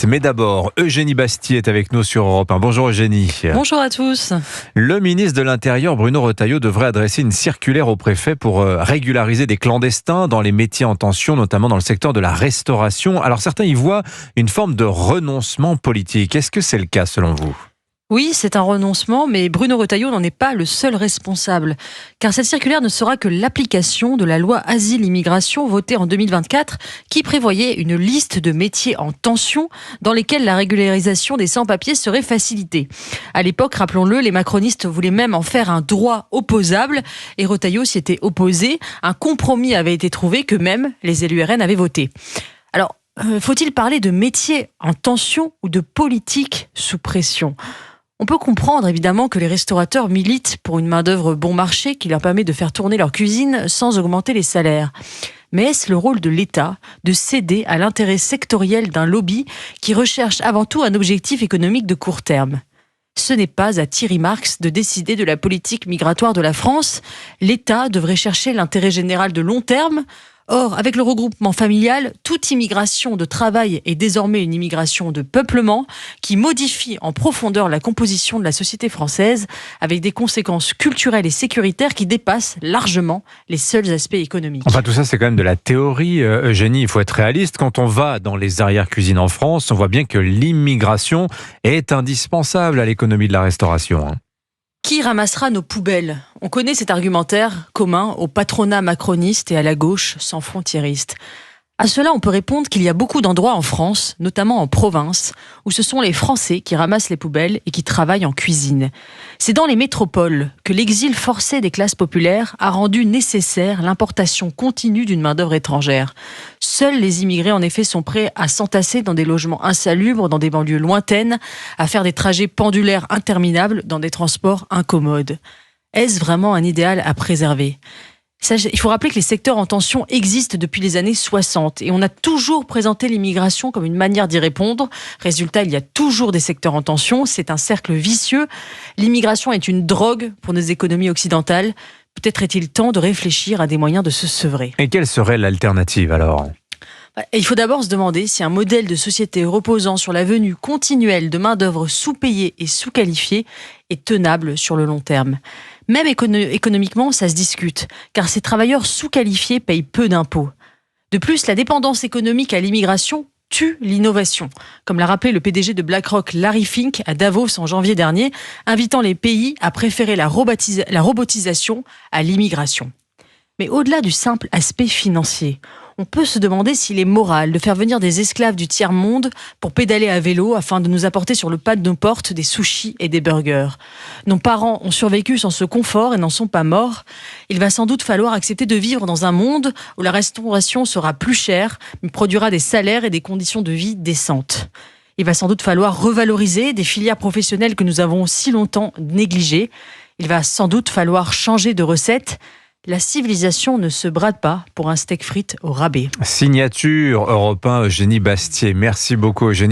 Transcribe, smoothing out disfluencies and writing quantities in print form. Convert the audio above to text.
suite. Mais d'abord, Eugénie Bastier est avec nous sur Europe 1. Bonjour Eugénie. Bonjour à tous. Le ministre de l'Intérieur, Bruno Retailleau, devrait adresser une circulaire au préfet pour régulariser des clandestins dans les métiers en tension, notamment dans le secteur de la restauration. Alors certains y voient une forme de renoncement politique. Est-ce que c'est le cas selon vous ? Oui, c'est un renoncement, mais Bruno Retailleau n'en est pas le seul responsable. Car cette circulaire ne sera que l'application de la loi Asile-Immigration votée en 2024, qui prévoyait une liste de métiers en tension dans lesquels la régularisation des sans-papiers serait facilitée. À l'époque, rappelons-le, les macronistes voulaient même en faire un droit opposable, et Retailleau s'y était opposé. Un compromis avait été trouvé que même les élus RN avaient voté. Alors, faut-il parler de métiers en tension ou de politique sous pression ? On peut comprendre évidemment que les restaurateurs militent pour une main-d'œuvre bon marché qui leur permet de faire tourner leur cuisine sans augmenter les salaires. Mais est-ce le rôle de l'État de céder à l'intérêt sectoriel d'un lobby qui recherche avant tout un objectif économique de court terme ? Ce n'est pas à Thierry Marx de décider de la politique migratoire de la France. L'État devrait chercher l'intérêt général de long terme. Or, avec le regroupement familial, toute immigration de travail est désormais une immigration de peuplement qui modifie en profondeur la composition de la société française avec des conséquences culturelles et sécuritaires qui dépassent largement les seuls aspects économiques. Enfin, tout ça, c'est quand même de la théorie, Eugénie. Il faut être réaliste. Quand on va dans les arrière-cuisines en France, on voit bien que l'immigration est indispensable à l'économie de la restauration. Qui ramassera nos poubelles ? On connaît cet argumentaire commun au patronat macroniste et à la gauche sans frontiériste. À cela, on peut répondre qu'il y a beaucoup d'endroits en France, notamment en province, où ce sont les Français qui ramassent les poubelles et qui travaillent en cuisine. C'est dans les métropoles que l'exil forcé des classes populaires a rendu nécessaire l'importation continue d'une main-d'œuvre étrangère. Seuls les immigrés, en effet, sont prêts à s'entasser dans des logements insalubres, dans des banlieues lointaines, à faire des trajets pendulaires interminables dans des transports incommodes. Est-ce vraiment un idéal à préserver ? Il faut rappeler que les secteurs en tension existent depuis les années 60 et on a toujours présenté l'immigration comme une manière d'y répondre. Résultat, il y a toujours des secteurs en tension, c'est un cercle vicieux. L'immigration est une drogue pour nos économies occidentales. Peut-être est-il temps de réfléchir à des moyens de se sevrer. Et quelle serait l'alternative alors ? Il faut d'abord se demander si un modèle de société reposant sur la venue continuelle de main-d'œuvre sous-payée et sous-qualifiée est tenable sur le long terme. Même économiquement, ça se discute, car ces travailleurs sous-qualifiés payent peu d'impôts. De plus, la dépendance économique à l'immigration tue l'innovation, comme l'a rappelé le PDG de BlackRock, Larry Fink, à Davos en janvier dernier, invitant les pays à préférer la robotisation à l'immigration. Mais au-delà du simple aspect financier, on peut se demander s'il est moral de faire venir des esclaves du tiers-monde pour pédaler à vélo afin de nous apporter sur le pas de nos portes des sushis et des burgers. Nos parents ont survécu sans ce confort et n'en sont pas morts. Il va sans doute falloir accepter de vivre dans un monde où la restauration sera plus chère, mais produira des salaires et des conditions de vie décentes. Il va sans doute falloir revaloriser des filières professionnelles que nous avons si longtemps négligées. Il va sans doute falloir changer de recette. La civilisation ne se brade pas pour un steak frites au rabais. Signature Europe 1, Eugénie Bastier. Merci beaucoup Eugénie.